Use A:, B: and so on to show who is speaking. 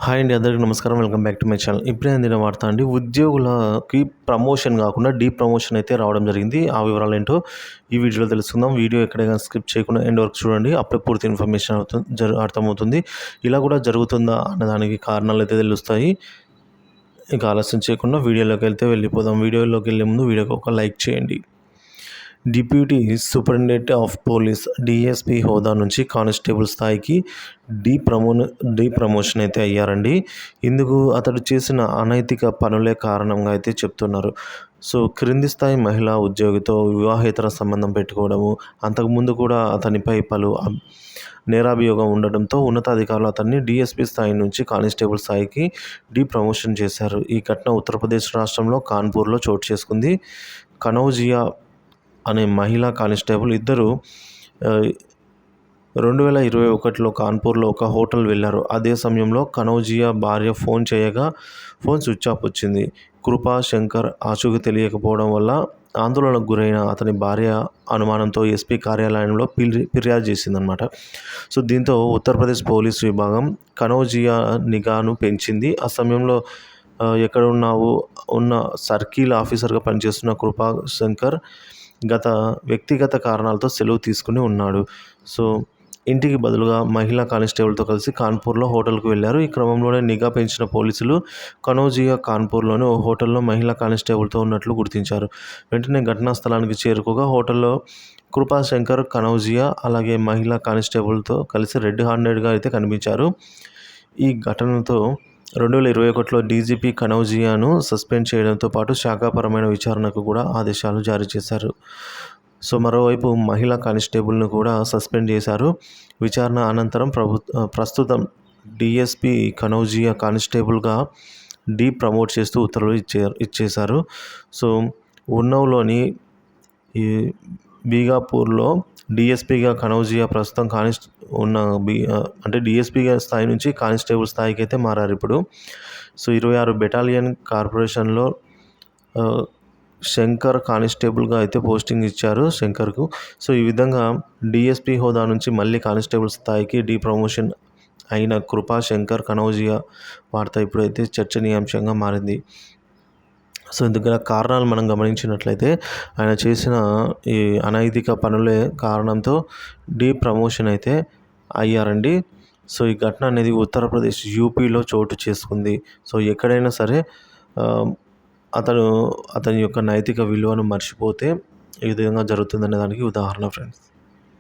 A: Hi అండి, అందరికీ నమస్కారం. Welcome back to my channel. ఇప్పుడే అందిన వార్త అండి. ఉద్యోగులకి ప్రమోషన్ కాకుండా ప్రమోషన్ అయితే రావడం జరిగింది. ఆ వివరాలు ఏంటో ఈ వీడియోలో తెలుసుకుందాం. వీడియో ఎక్కడైనా స్కిప్ చేయకుండా ఎండ్ వరకు చూడండి. అప్పుడే పూర్తి ఇన్ఫర్మేషన్ అర్థమవుతుంది. ఇలా కూడా జరుగుతుందా అన్నదానికి కారణాలు అయితే తెలుస్తాయి. ఇక ఆలస్యం చేయకుండా వీడియోలోకి వెళ్ళిపోదాం. వీడియోలోకి వెళ్ళే ముందు వీడియోకి ఒక లైక్ చేయండి. Deputy superintendent of police DSP హోదా నుంచి కానిస్టేబుల్ స్థాయికి ప్రమోషన్ అయితే అయ్యారండి. ఇందుకు అతడు చేసిన అనైతిక పనులే కారణంగా అయితే చెప్తున్నారు. సో క్రింది స్థాయి మహిళా ఉద్యోగితో వివాహేతర సంబంధం పెట్టుకోవడము, అంతకుముందు కూడా అతనిపై పలు నేరాభియోగం ఉండడంతో ఉన్నతాధికారులు అతన్ని డిఎస్పి స్థాయి నుంచి కానిస్టేబుల్ స్థాయికి ప్రమోషన్ చేశారు. ఈ ఘటన ఉత్తరప్రదేశ్ రాష్ట్రంలో కాన్పూర్లో చోటు చేసుకుంది. కనౌజియా అనే మహిళా కానిస్టేబుల్ ఇద్దరు 2021లో కాన్పూర్లో ఒక హోటల్ వెళ్ళారు. అదే సమయంలో కనౌజియా భార్య ఫోన్ చేయగా ఫోన్ స్విచ్ ఆఫ్ వచ్చింది. కృపా శంకర్ ఆచూకీ తెలియకపోవడం వల్ల ఆందోళనకు గురైన అతని భార్య అనుమానంతో ఎస్పీ కార్యాలయంలో ఫిర్యాదు చేసిందనమాట. సో దీంతో ఉత్తరప్రదేశ్ పోలీసు విభాగం కనౌజియా నిఘాను పెంచింది. ఆ సమయంలో ఎక్కడ ఉన్న సర్కిల్ ఆఫీసర్గా పనిచేస్తున్న కృపా శంకర్ వ్యక్తిగత కారణాలతో సెలవు తీసుకుని ఉన్నాడు. సో ఇంటికి బదులుగా మహిళా కానిస్టేబుల్తో కలిసి కాన్పూర్లో హోటల్కు వెళ్ళారు. ఈ క్రమంలోనే నిఘా పెంచిన పోలీసులు కనౌజియా కాన్పూర్లోని ఓ హోటల్లో మహిళా కానిస్టేబుల్తో ఉన్నట్లు గుర్తించారు. వెంటనే ఘటనా స్థలానికి చేరుకోగా హోటల్లో కృపాశంకర్, కనౌజియా అలాగే మహిళా కానిస్టేబుల్తో కలిసి రెడ్ హ్యాండెడ్గా అయితే కనిపించారు. ఈ ఘటనతో 2021లో డీజీపీ కనౌజియాను సస్పెండ్ చేయడంతో పాటు శాఖాపరమైన విచారణకు కూడా ఆదేశాలు జారీ చేశారు. సో మరోవైపు మహిళా కానిస్టేబుల్ను కూడా సస్పెండ్ చేశారు. విచారణ అనంతరం ప్రస్తుతం డిఎస్పీ కనౌజియా కానిస్టేబుల్గా ప్రమోట్ చేస్తూ ఉత్తర్వులు ఇచ్చేశారు. సో ఉన్నవ్లోని ఈ బీగాపూర్లో డిఎస్పీగా కనౌజియా ప్రస్తుతం అంటే డిఎస్పీగా స్థాయి నుంచి కానిస్టేబుల్ స్థాయికి అయితే మారారు ఇప్పుడు. సో 26 బెటాలియన్ కార్పొరేషన్లో శంకర్ కానిస్టేబుల్గా అయితే పోస్టింగ్ ఇచ్చారు శంకర్కు. సో ఈ విధంగా డిఎస్పీ హోదా నుంచి మళ్ళీ కానిస్టేబుల్ స్థాయికి ప్రమోషన్ అయిన కృపా శంకర్, కనౌజియా వార్త ఇప్పుడైతే చర్చనీయాంశంగా మారింది. సో ఇందుకు కారణాలు మనం గమనించినట్లయితే ఆయన చేసిన ఈ అనైతిక పనులే కారణంతో ప్రమోషన్ అయితే అయ్యారండి. సో ఈ ఘటన అనేది ఉత్తరప్రదేశ్ యూపీలో చోటు చేసుకుంది. సో ఎక్కడైనా సరే అతని యొక్క నైతిక విలువను మర్చిపోతే ఈ విధంగా జరుగుతుందనే దానికి ఉదాహరణ ఫ్రెండ్స్.